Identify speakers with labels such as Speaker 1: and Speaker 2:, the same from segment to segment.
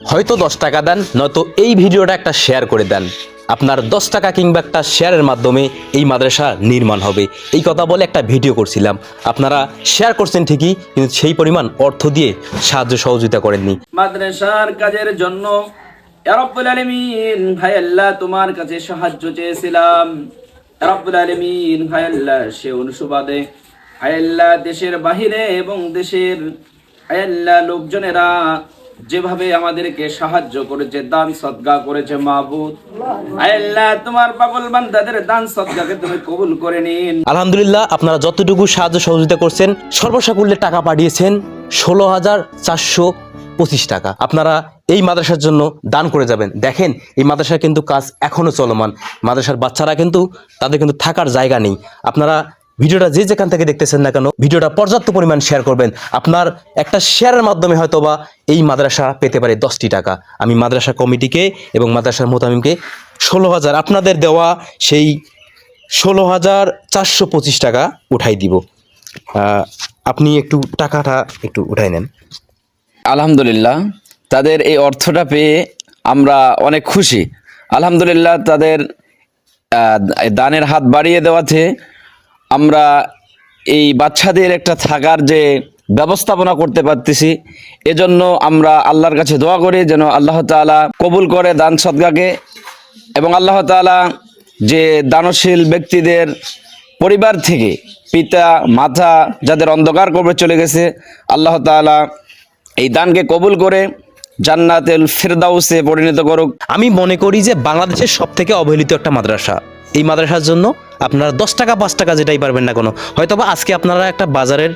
Speaker 1: হয়তো 10 টাকা দেন, নয়তো এই ভিডিওটা একটা শেয়ার করে দেন। আপনার 10 টাকা কিংবা একটা শেয়ারের মাধ্যমে এই মাদ্রাসা নির্মাণ হবে, এই কথা বলে একটা ভিডিও করছিলাম। আপনারা শেয়ার করছেন ঠিকই, কিন্তু সেই পরিমাণ অর্থ দিয়ে সাহায্য সহযোগিতা করেননি।
Speaker 2: মাদ্রাসার কাজের জন্য ইয়া রাব্বুল আলামিন, ভাই আল্লাহ তোমার কাছে সাহায্য চেয়েছিলাম। ইয়া রাব্বুল আলামিন, ভাই আল্লাহ সে অনুসুবাদে ভাই আল্লাহ দেশের বাহিরে এবং দেশের ভাই আল্লাহ লোকজনেরা যেভাবে আমাদেরকে সাহায্য করেছে, দান সদকা করেছে মাবুদ, ভাই আল্লাহ তোমার পাগল বান্দাদের দান সদকাকে তুমি কবুল করে নিন।
Speaker 1: আলহামদুলিল্লাহ, আপনারা যতটুকু সাহায্য সহযোগিতা করছেন, সর্বসাকুল্যে টাকা পাঠিয়েছেন 16,425 টাকা। আপনারা এই মাদ্রাসার জন্য দান করে যাবেন। দেখেন, এই মাদ্রাসার কিন্তু কাজ এখনো চলমান। মাদ্রাসার বাচ্চারা কিন্তু তাদের কিন্তু থাকার জায়গা নেই। আপনারা ভিডিওটা যে যেখান থেকে দেখতেছেন না কেন, ভিডিওটা পর্যাপ্ত পরিমাণ শেয়ার করবেন। আপনার একটা শেয়ারের মাধ্যমে হয়তোবা এই মাদ্রাসা পেতে পারে 10টি টাকা। আমি মাদ্রাসা কমিটিকে এবং মাদ্রাসার মোতামিমকে 16,000 আপনাদের দেওয়া সেই 16,425 টাকা উঠাই দিব। আপনি একটু টাকাটা একটু উঠাই নেন।
Speaker 2: আলহামদুলিল্লাহ, তাদের এই অর্থটা পেয়ে আমরা অনেক খুশি। আলহামদুলিল্লাহ, তাদের দানের হাত বাড়িয়ে দেওয়াতে আমরা এই বাচ্চাদের একটা থাকার যে ব্যবস্থাপনা করতে পারতেছি। এজন্য আমরা আল্লাহর কাছে দোয়া করি যেন আল্লাহ তাআলা কবুল করে দান সদকাকে, এবং আল্লাহ তাআলা যে দানশীল ব্যক্তিদের পরিবার থেকে পিতা মাতা যাদের অন্ধকার কবরে চলে গেছে, আল্লাহ তাআলা এই দানকে কবুল করে জান্নাতুল ফেরদাউসে পরিণত করুক।
Speaker 1: আমি মনে করি যে বাংলাদেশের সব থেকে অবহেলিত একটা মাদ্রাসা। এই মাদ্রাসার জন্য আপনারা 10 টাকা 5 টাকা যেটাই পারবেন না কোনো, হয়তোবা আজকে আপনারা একটা বাজারের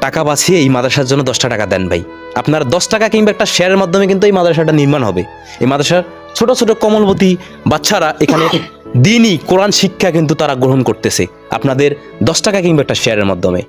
Speaker 1: টাকা বাঁচিয়ে এই মাদ্রাসার জন্য 10টা টাকা দেন ভাই। আপনার 10 টাকা কিংবা একটা শেয়ারের মাধ্যমে কিন্তু এই মাদ্রাসাটা নির্মাণ হবে। এই মাদ্রাসার ছোট ছোট কমলবতী বাচ্চারা এখানে দিনই কোরআন শিক্ষা কিন্তু তারা গ্রহণ করতেছে, আপনাদের 10 টাকা কিংবা একটা শেয়ারের মাধ্যমে।